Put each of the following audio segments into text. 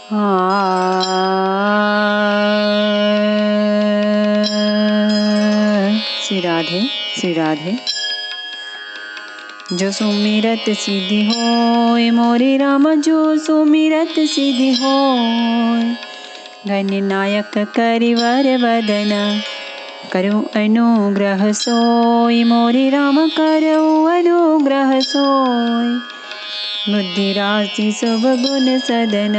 श्री राधे श्री राधे। जो सुमिरत सिद्धि होय मोरे राम, जो सुमिरत सिद्धि होय। गणनायक करिवर वदन, करो अनुग्रह सोय मोरे राम, करो अनुग्रह सोय। बुद्धि राशि शुभ गुण सदन,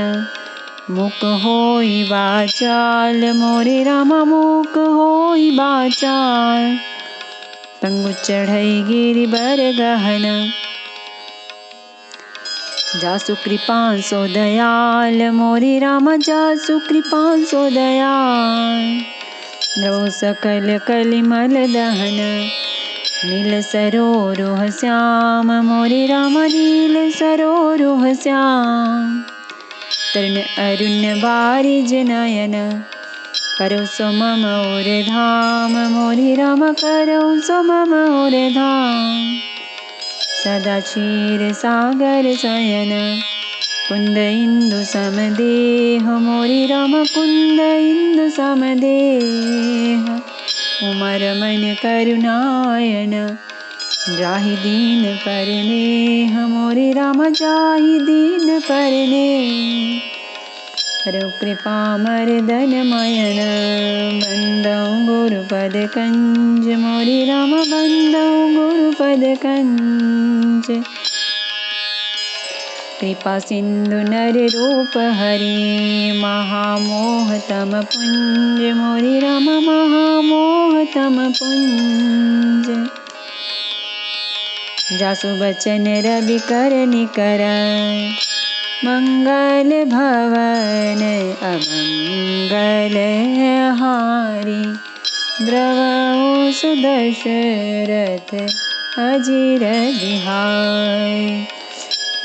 मुख होई वाचाल मोरे राम, मुख होई वाचाल। पंगु चढ़ई गिरिबर गहन, जासु कृपां सो दयाल मोरे राम, जासु कृपां सो दयाल। द्रवो सकल कलिमल दहन, नील सरोरुह श्याम मोरे राम, नील सरोरुह श्याम। तरुण अरुण बारिज नयन, करो सो मम और धाम मोरे राम, करो सो मम और धाम। सदा क्षीर सागर शयन, कुंद इंदु समदेह मोरे राम, कुंद इंदु समदेह। उमर मन करुणायन, जाहि दीन परनेह मोरे राम, जाहि दीन परनेह। करो कृपा मर्दन मयन, बंदौ गुरुपद कंज मोरे राम, बंदौ गुरुपद कंज। कृपा सिंधु नर रूप हरि, महामोह तम पुंज मोरे राम, महामोह तम पुंज। जासु बचन रवि कर निकर, मंगल भवन अमंगल हारी। द्रवहु सुदशरथ अजिर बिहारी।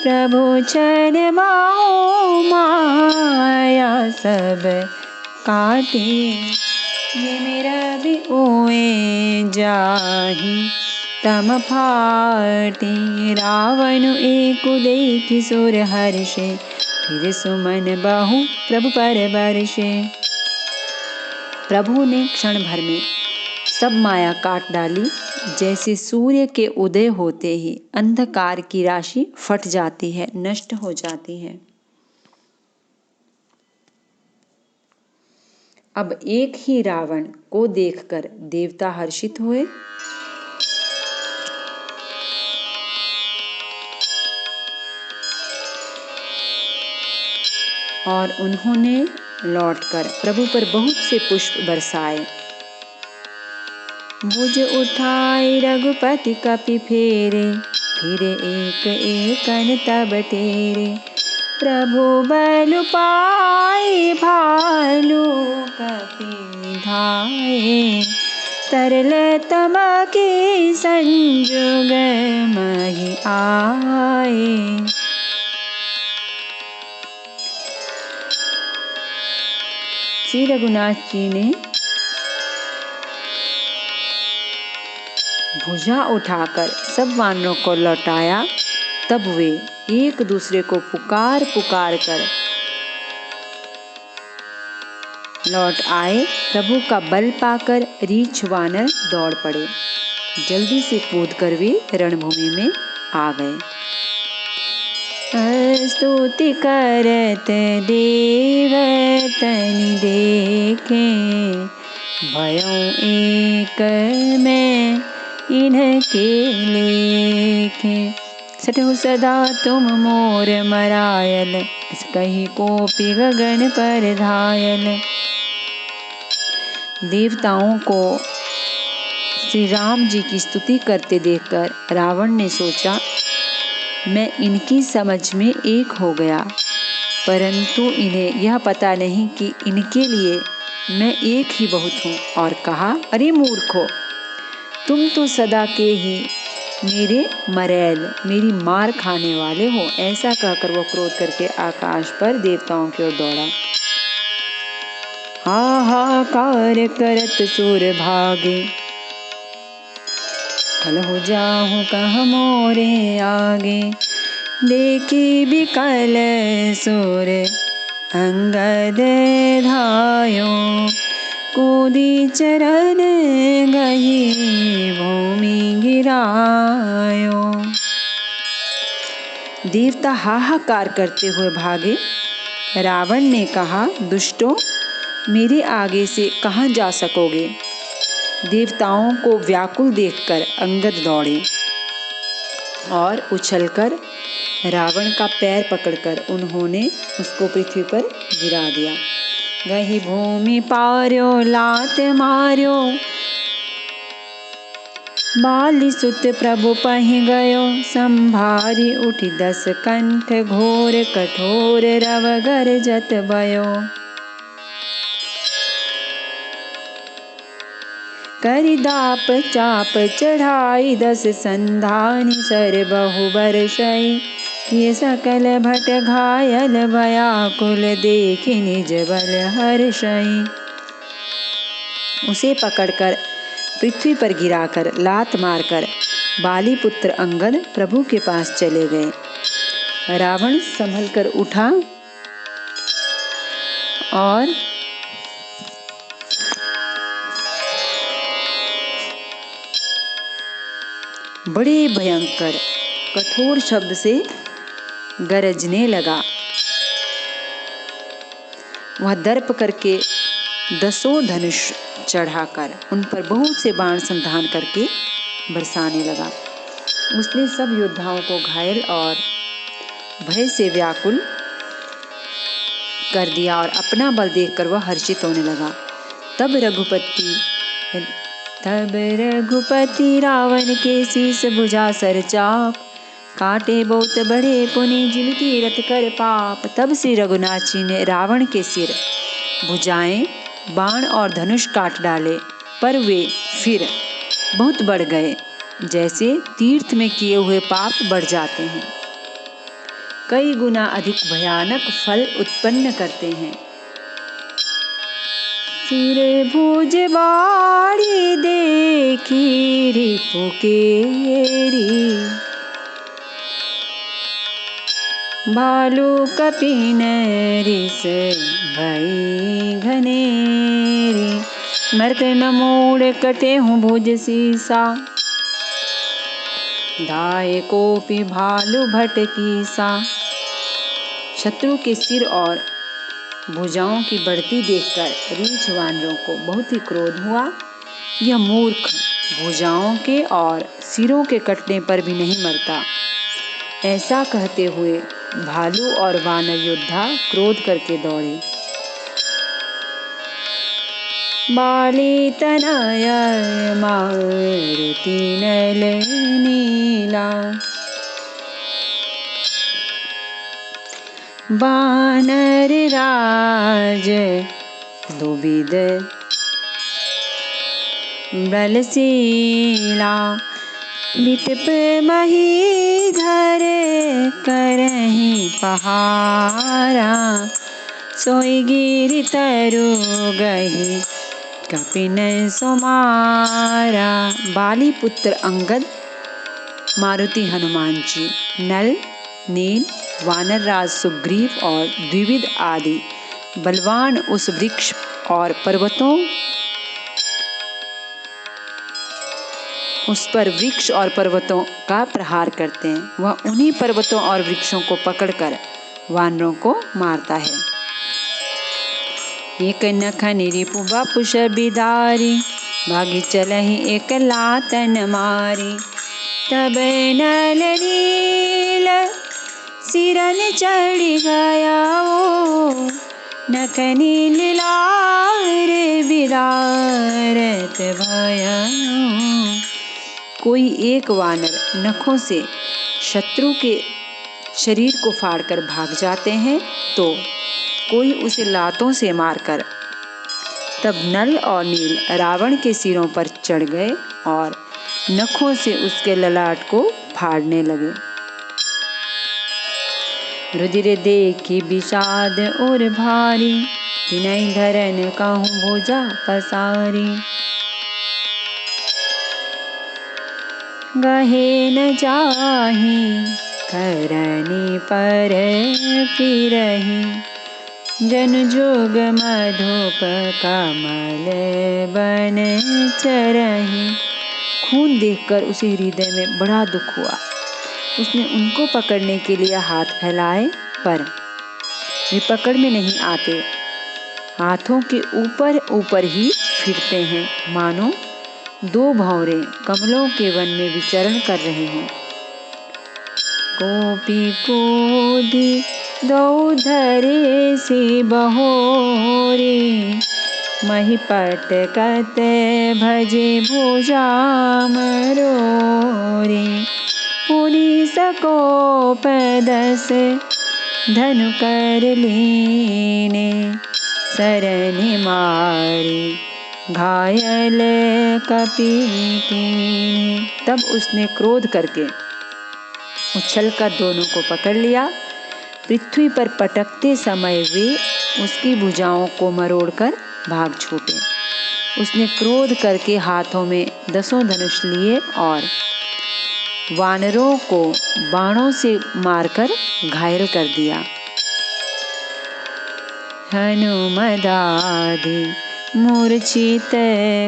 प्रभु चरण बाहु माया सब काटी, ये मेरा भी ओए जाहि तम फाटी। रावण एक देखि सुर हर्षे, फिर सुमन बहु प्रभु पर बरसे। प्रभु ने क्षण भर में सब माया काट डाली। जैसे सूर्य के उदय होते ही अंधकार की राशि फट जाती है, नष्ट हो जाती है। अब एक ही रावण को देखकर देवता हर्षित हुए। और उन्होंने लौटकर प्रभु पर बहुत से पुष्प बरसाए। भुज उठाए रघुपति कपि फेरे, फिर एक एकन तब टेरे। प्रभु बल पाए भालू कपि धाये, तरल तम के संजुग महि आए। श्री रघुनाथ जी ने भुजा उठाकर सब वानरों को लौटाया। तब वे एक दूसरे को पुकार पुकार कर लौट आए। प्रभु का बल पाकर रीछ वानर दौड़ पड़े। जल्दी से कूदकर वे रणभूमि में आ गए। स्तुति करत देवतनि देखे, भयउ एक मैं इनके लेखे। सटहु सदा तुम मोर मरायल, इस कही कोपि गगन पर धायल। देवताओं को श्री राम जी की स्तुति करते देखकर रावण ने सोचा, मैं इनकी समझ में एक हो गया, परंतु इन्हें यह पता नहीं कि इनके लिए मैं एक ही बहुत हूँ। और कहा, अरे मूर्खो, तुम तो सदा के ही मेरे मरैल, मेरी मार खाने वाले हो। ऐसा कहकर वो क्रोध करके आकाश पर देवताओं की ओर दौड़ा। हाहाकार करत सुर भागे, कल हो जाहु कह मोरे आगे। देखी बिकल सुर अंगद धायो, कूदी चरण गही भूमि गिरायो। देवता हाहाकार करते हुए भागे। रावण ने कहा, दुष्टों, मेरे आगे से कहाँ जा सकोगे। देवताओं को व्याकुल देखकर अंगद दौड़े और उछलकर रावण का पैर पकड़कर उन्होंने उसको पृथ्वी पर गिरा दिया। गही भूमि पार्यो लात मार्यो, बाली सुत प्रभु पहि गयो। संभारी उठी 10 कंठ, घोर कठोर रव गरजत भयो। करि दाप चाप चढ़ाई 10 संधानी, सर बहु बरसई किए सकल भट घायल। व्याकुल देखि निज बल हर्षई। उसे पकड़कर पृथ्वी पर गिराकर लात मारकर बाली पुत्र अंगद प्रभु के पास चले गए। रावण संभल कर उठा और बड़े भयंकर कठोर शब्द से गरजने लगा। वह दर्प करके 10 धनुष चढ़ाकर उन पर बहुत से बाण संधान करके बरसाने लगा। उसने सब योद्धाओं को घायल और भय से व्याकुल कर दिया और अपना बल देखकर वह हर्षित होने लगा। तब रघुपति रावण के शीस भुजा सर चाप, काटे बहुत बड़े पुनि जिनकी रथ कर पाप। तब श्री रघुनाथ जी ने रावण के सिर, भुजाएं, बाण और धनुष काट डाले, पर वे फिर बहुत बढ़ गए, जैसे तीर्थ में किए हुए पाप बढ़ जाते हैं, कई गुना अधिक भयानक फल उत्पन्न करते हैं। सिर भुज बाड़ी देखी रिपु केरी, भालू कपिन रिस भई घनेरी। मर्त न मूड़ कटे हूँ भुज सीसा, दाए कोपी भालू भटकी सा। शत्रु के सिर और भुजाओं की बढ़ती देखकर रीछ वानरों को बहुत ही क्रोध हुआ। यह मूर्ख भुजाओं के और सिरों के कटने पर भी नहीं मरता। ऐसा कहते हुए भालू और वानर योद्धा क्रोध करके दौड़े। बाली तनय मारुति नल नीला, बानर राज दुबिद बलशीला। विटप मही धर करहि पहारा, सोई गिरि तरु गही कपिन सोमारा। बाली पुत्र अंगद, मारुति हनुमान जी, नल, नील, वानर राज सुग्रीव और द्विविद आदि बलवान उस वृक्ष और पर्वतों उस पर वृक्ष और पर्वतों का प्रहार करते हैं। वह उन्हीं पर्वतों और वृक्षों को पकड़कर वानरों को मारता है। एक नखन रिपु बापुष बिदारी, भागी चलहि एक लातन मारी। तब नल नील सिरन चढ़ी गया वो, नखनी लीलार बिदारत भया। कोई एक वानर नखों से शत्रु के शरीर को फाड़कर भाग जाते हैं, तो कोई उसे लातों से मारकर। तब नल और नील रावण के सिरों पर चढ़ गए और नखों से उसके ललाट को फाड़ने लगे। रुधिर देखी विषाद और भारी, विनय धरन कहूँ भुजा पसारी। गहे न जाहि करनी पर फिरहि, जन जोग मधुप कमल बन चरहि। खून देखकर उसे हृदय में बड़ा दुख हुआ। उसने उनको पकड़ने के लिए हाथ फैलाए, पर वे पकड़ में नहीं आते, हाथों के ऊपर ऊपर ही फिरते हैं, मानो दो भंवरे कमलों के वन में विचरण कर रहे हों। गोपी कूदी दो धरे से बहोरे, मही पटकत भजे भुजा मरोरे। पुनि सकोप दस धनु कर लीने, सरन मारी घायल कपि कीन्हे। तब उसने क्रोध करके उछलकर दोनों को पकड़ लिया। पृथ्वी पर पटकते समय वे उसकी भुजाओं को मरोड़कर भाग छूटे। उसने क्रोध करके हाथों में 10 धनुष लिए और वानरों को बाणों से मारकर घायल कर दिया। हनुमदादि मूर्छित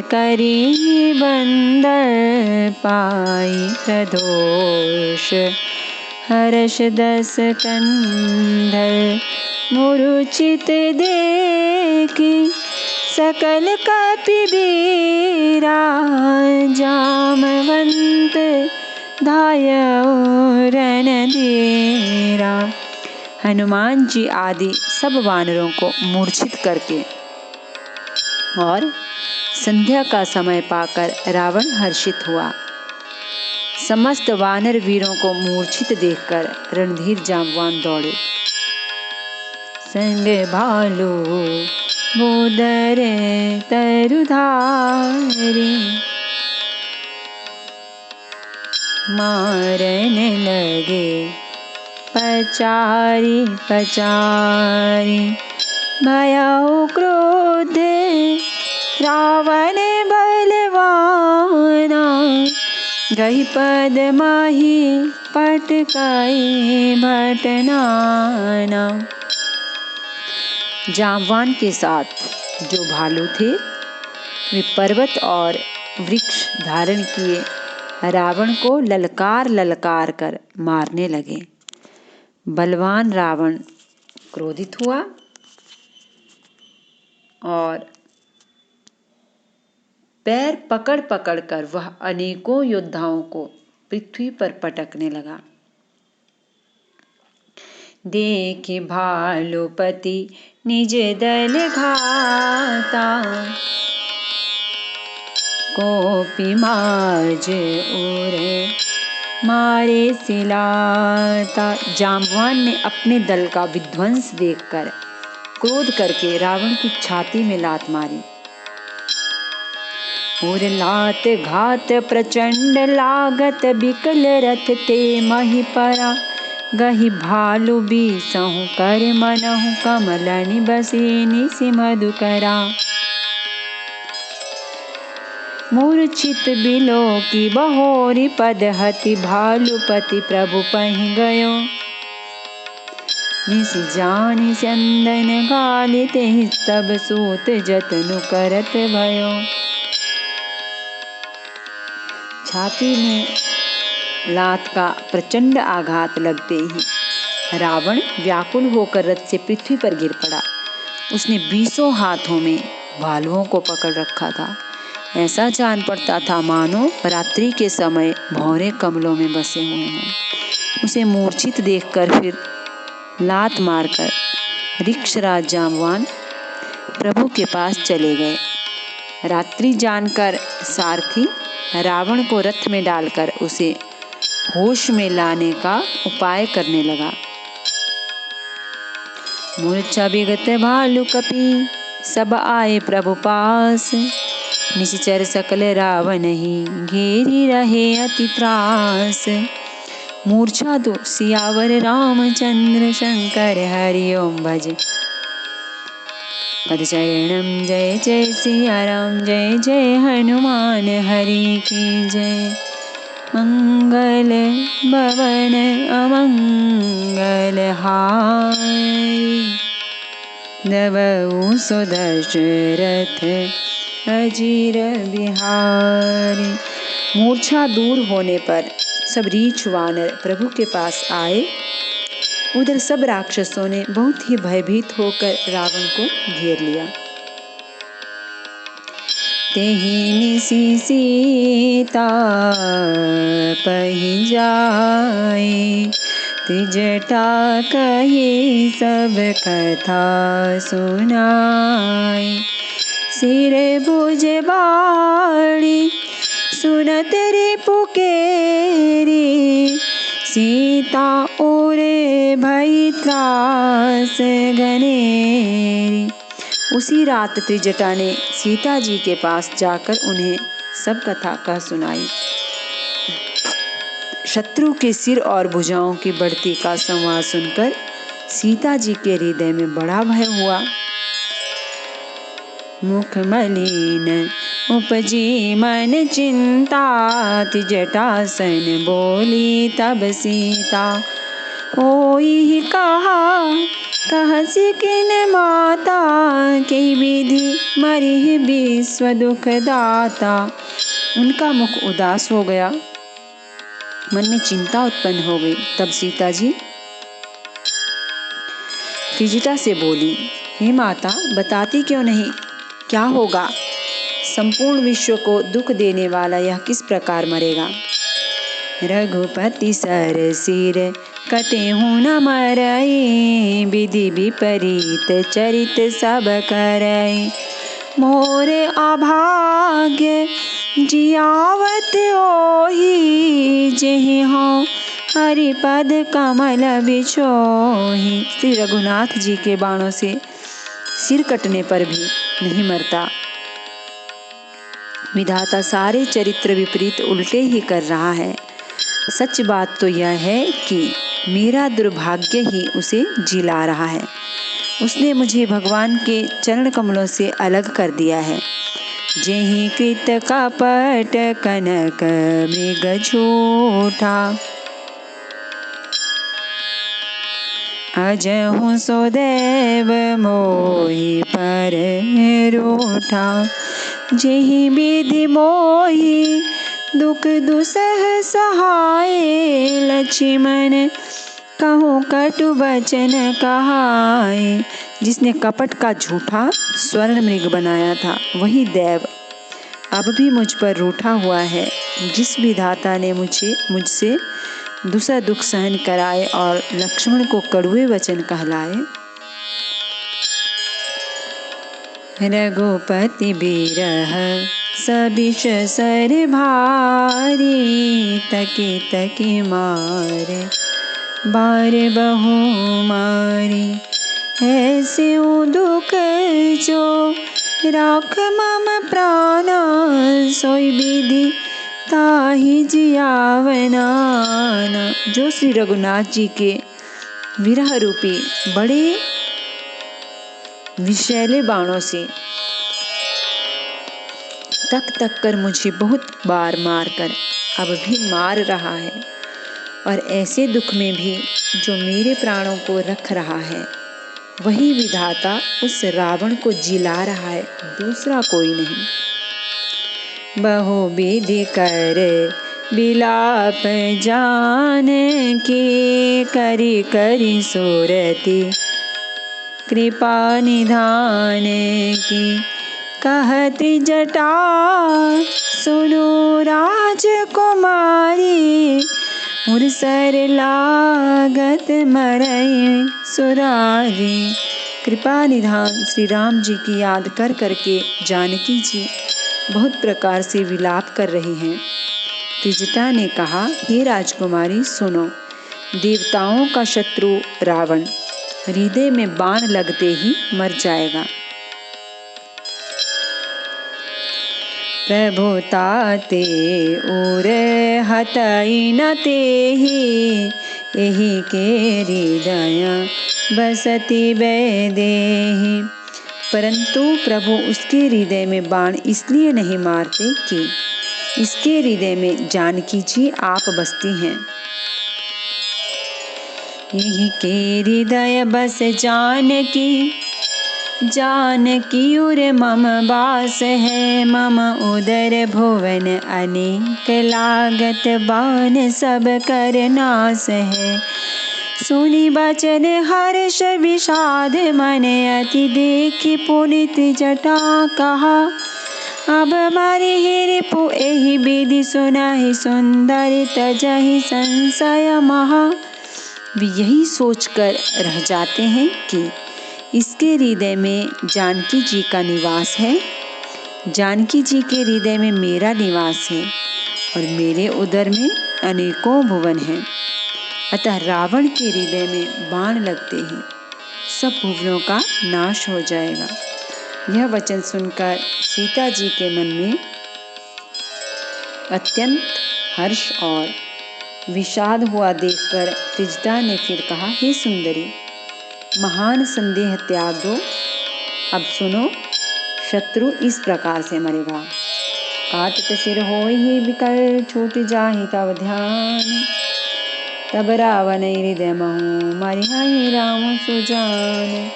करी बंदर पाई, प्रदोष हर्ष 10 कंधर। मूर्छित देखी सकल कपिवीरा, जामवंत धायौ रणधीरा। हनुमान जी आदि सब वानरों को मूर्छित करके और संध्या का समय पाकर रावण हर्षित हुआ। समस्त वानर वीरों को मूर्छित देखकर रणधीर जांबवान दौड़े। संग भालू बोदर तरुधारी, मारन लगे पचारी पचारी। भयउ क्रोध रावण बलवाना, गही पद माही पटकाई भटनाना। जांबवान के साथ जो भालू थे वे पर्वत और वृक्ष धारण किए रावण को ललकार ललकार कर मारने लगे। बलवान रावण क्रोधित हुआ और पैर पकड़ पकड़ कर वह अनेकों योद्धाओं को पृथ्वी पर पटकने लगा। देखि भालुपति निज दल घाता, कोपी माज उरे मारे सिलाता। जांबवान ने अपने दल का विध्वंस देखकर क्रोध करके रावण की छाती में लात मारी। और लात घात प्रचंड लागत, बिकल रथ ते मही परा। गही भालु बीसहु कर मनहु, कमलनि बसे निसि मधुकरा। मूर्छित बिलोकी बहोरी, पद हति भालुपति प्रभु पहि गयो। निसि जानि चंदन गाली, तेहि तब सूत जतनु करत भयो। छाती में लात का प्रचंड आघात लगते ही रावण व्याकुल होकर रथ से पृथ्वी पर गिर पड़ा। उसने 20 हाथों में भालुओं को पकड़ रखा था। ऐसा जान पड़ता था मानो रात्रि के समय भौरे कमलों में बसे हुए हों। उसे मूर्छित देखकर फिर लात मारकर रिक्षराज जांबवान प्रभु के पास चले गए। रात्रि जानकर सारथी रावण को रथ में डालकर उसे होश में लाने का उपाय करने लगा। मूर्छा विगत भालु कपि, सब आए प्रभु पास। निश्चर सकल रावण ही, घेरी रहे अति त्रास। मूर्छा दो सियावर रामचंद्र, शंकर हरि ओम भज। पद चरणम जय जय सिया राम, जय जय हनुमान हरि की जय। मंगल भवन अमंगल हारी, नवऊ सो दशरथ अजीर बिहारी। मूर्छा दूर होने पर सब रीछ वानर प्रभु के पास आए। उधर सब राक्षसों ने बहुत ही भयभीत होकर रावण को घेर लिया। तेहि निसि सीता पहि जाए, त्रिजटा कही सब कथा सुनाए। सिर भुज बाड़ी सुनत रे पुकेरी, सीता ओरे भई त्रास घनेरी। उसी रात त्रिजटा ने सीता जी के पास जाकर उन्हें सब कथा कह सुनाई। शत्रु के सिर और भुजाओं की बढ़ती का संवाद सुनकर सीता जी के हृदय में बड़ा भय हुआ। मुख मलिन उपजी मन चिंता, त्रिजटा सन बोली तब सीता। होई कहा कहसी किन माता, के विधि मरिहि विश्व दुख दाता। उनका मुख उदास हो गया, मन में चिंता उत्पन्न हो गई। तब सीता जी त्रिजटा से बोली, हे माता, बताती क्यों नहीं, क्या होगा? संपूर्ण विश्व को दुख देने वाला यह किस प्रकार मरेगा? रघुपति सर सिर कटेहु न मरई, विधि विपरीत चरित सब करई। मोर अभाग्य जियावत ओहि, जेहि हों हरिपद कमल बिछोहि। श्री रघुनाथ जी के बाणों से सिर कटने पर भी नहीं मरता। विधाता सारे चरित्र विपरीत उल्टे ही कर रहा है। सच बात तो यह है कि मेरा दुर्भाग्य ही उसे जिला रहा है। उसने मुझे भगवान के चरण कमलों से अलग कर दिया है। जेहि कृत कपट कनक मृग झूठा, अजहु सो देव मोहि पर रूठा। जेहि विधि मोहि दुख दुसह सहाय, लक्ष्मण कहूँ कटु वचन कहाय। जिसने कपट का झूठा स्वर्ण मृग बनाया था वही देव अब भी मुझ पर रूठा हुआ है। जिस विधाता ने मुझसे दूसरा दुख सहन कराए और लक्ष्मण को कड़वे वचन कहलाए। रघुपति बिरह सबिष सर भारी, तकी तकी मारे बार बहु मारी। ऐसे दुख जो राख मम प्राणा, सोई विधि ताहि जियावना। जो श्री रघुनाथ जी के विरह रूपी बड़े विषैले बाणों से तक तक कर मुझे बहुत बार मारकर अब भी मार रहा है, और ऐसे दुख में भी जो मेरे प्राणों को रख रहा है, वही विधाता उस रावण को जिला रहा है, दूसरा कोई नहीं। बहु विधि कर बिलाप जान की, करी करी सुरति कृपा निधान की। कहत जटा सुनो राजकुमारी, मुरसर लागत मरई सुरारी। कृपा निधान श्री राम जी की याद कर करके जानकी जी बहुत प्रकार से विलाप कर रही हैं। त्रिजटा ने कहा, हे राजकुमारी सुनो, देवताओं का शत्रु रावण हृदय में बाण लगते ही मर जाएगा। प्रभुताते उर हतई न तेहि, एहि के हृदय बसति वैदेही। परंतु प्रभु उसके हृदय में बाण इसलिए नहीं मारते कि इसके हृदय में जानकी जी आप बसती हैं। एहि के हृदय बस जानकी, जानकी उर मम बास है, मम उदर भुवन अनेक लागत, बान सब कर नास है। सुनि बचन हर्ष विषाद मन, अति देखि पुनित जटा कहा। अब मरि रिपु एहि विधि सुनहि, सुंदर तजहि संशय महा। वे यही सोचकर रह जाते हैं कि इसके हृदय में जानकी जी का निवास है, जानकी जी के हृदय में मेरा निवास है और मेरे उदर में अनेकों भुवन हैं। अतः रावण के हृदय में बाण लगते ही सब भुवनों का नाश हो जाएगा। यह वचन सुनकर सीता जी के मन में अत्यंत हर्ष और विषाद हुआ देखकर त्रिजटा ने फिर कहा, हे सुंदरी, महान संदेह त्याग दो। अब सुनो, शत्रु इस प्रकार से मरेगा। काटत सिर होहि विकल, छूट जाहि तब ध्यान। तब रावण हृदय महु, मरिहि राम सुजान।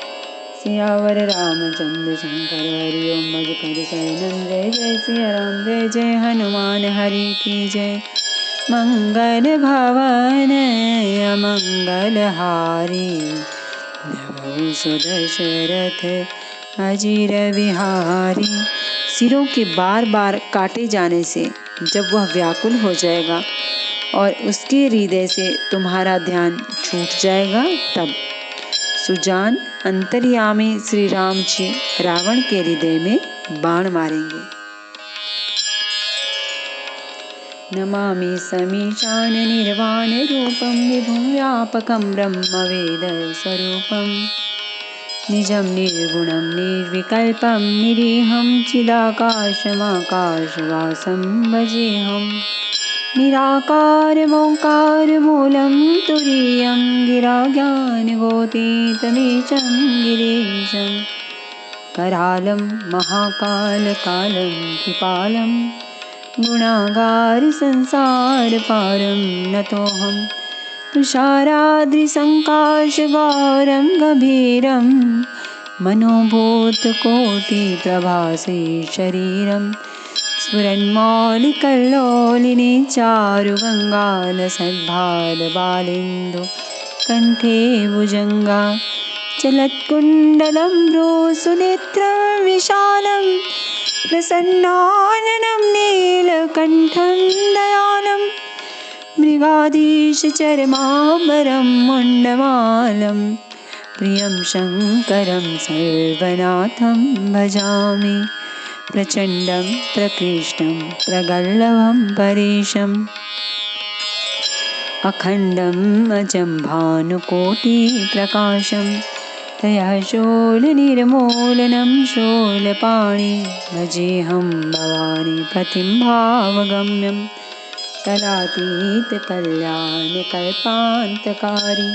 सियावर रामचंद्र शंकर, हरि ओम भज कर शरणं। जय जय सिया राम, जय जय हनुमान, हरि की जय। मंगल भवन अमंगल हारी, नभो सुदशरथ अजीर बिहारी। सिरों के बार बार काटे जाने से जब वह व्याकुल हो जाएगा और उसके हृदय से तुम्हारा ध्यान छूट जाएगा, तब सुजान अंतर्यामी श्री राम जी रावण के हृदय में बाण मारेंगे। नमामि समीशान निर्वाण रूपम, विभुं व्यापकं ब्रह्म वेद स्वरूपम। निजं निर्गुणं निर्विकल्पं, निरीहं चिदाकाशमाकाशवासं भजेऽहम्। निराकारमोङ्कारमूलं तुरीयं, गिराज्ञानगोतीतमीशं गिरीशं। करालं महाकालकालं कृपालं, गुणागार संसार पारं नतोऽहं। तुषाराद्रिसङ्काशगौरं गभीरं, मनोभूतकोटिप्रभासे शरीरं। स्फुरन्मौलिकल्लोलिनी चारुगङ्गालसद्भालबालेन्दु कण्ठे भुजङ्गा। चलत्कुण्डलं भ्रूसुनेत्रं विशालं, प्रसन्नाननं नीलकण्ठं दयालं। मृगाधीशचर्माम्बरं मुण्डमालं, प्रियं शङ्करं सर्वनाथं भजामि। प्रचण्डं प्रकृष्टं प्रगल्भं परेशम्, अखण्डम् अजं भानुकोटिप्रकाशं। तयः शूलनिर्मूलनं शूलपाणि, भजेऽहं भवानी पतिं भावगम्यं। कलातीतकल्याणकल्पान्तकारी,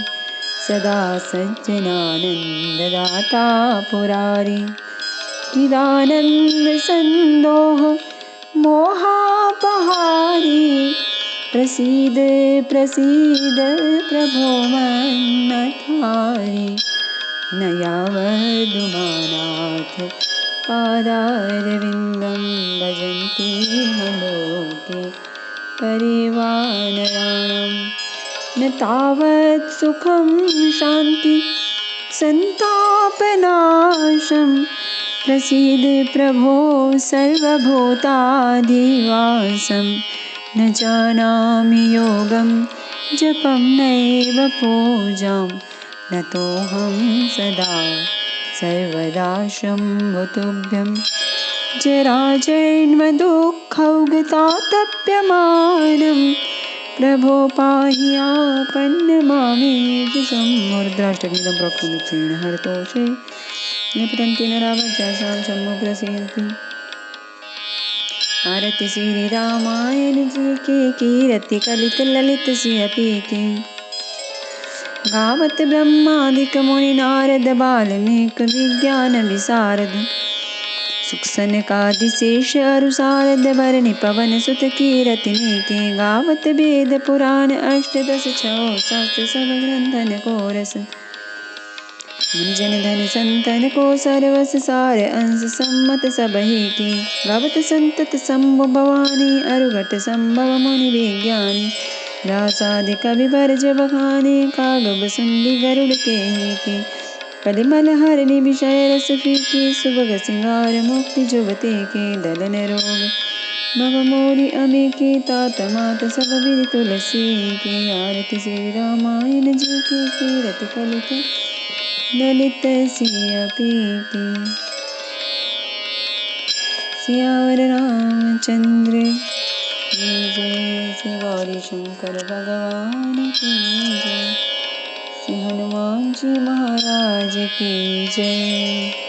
सदा सज्जनानन्ददाता पुरारी। चिदानन्दसन्दोह मोहापहारी, प्रसीद प्रसीद प्रभो मन्नथारी। न यावदुमानाथ पादारविन्दं, भजन्ति लोके परिवानराणाम्। न तावत् सुखं शान्ति संतापनाशं, प्रसीद प्रभो सर्वभूताधिवासं। न जानामि योगं जपं नैव पूजां, नतोऽहं सदा सर्वदा शम्भुतुभ्यं। जराजन्मदुःखौघतातप्यमानं, प्रभो पाहि आपन्नमामेशं। मुद्राष्टकमिदं प्रोक्तमित्रेण हरतोषे, निपतन्ति नरावज्रासां शम्भो प्रसीदति। आरति श्री रामायण जी के, कीरति कलित ललित सिय पी के। गावत ब्रह्मादिक मुनि नारद, बाल्मीक विज्ञान विशारद। सुख सनकादि शेष अरु सारद, भरनि पवन सुत कीरति के। गावत वेद पुराण अष्टदश छौ, शास्त्र सब ग्रंथन को रस। मुनि जन धन संतन को सर्वस सार अंश सम्मत सबहि की। गावत संतत शंभु भवानी अरुघट संभव मुनि विज्ञानी। व्यासादि कवि बरज बखानी कागब सुंदी गरुड़ के की। कलिमल हरनि विषय रस फीके सुभग सिंगार मुक्ति जुबते के। दलन रोग भव मोरि अमे के तात मात सब विधि तुलसी के। आरती श्री रामायण जी के कीरति कलित ललित सियापी की। सियावर रामचंद्र की जय। श्री गौरी शंकर भगवान की जय। श्री हनुमान जी महाराज की जय।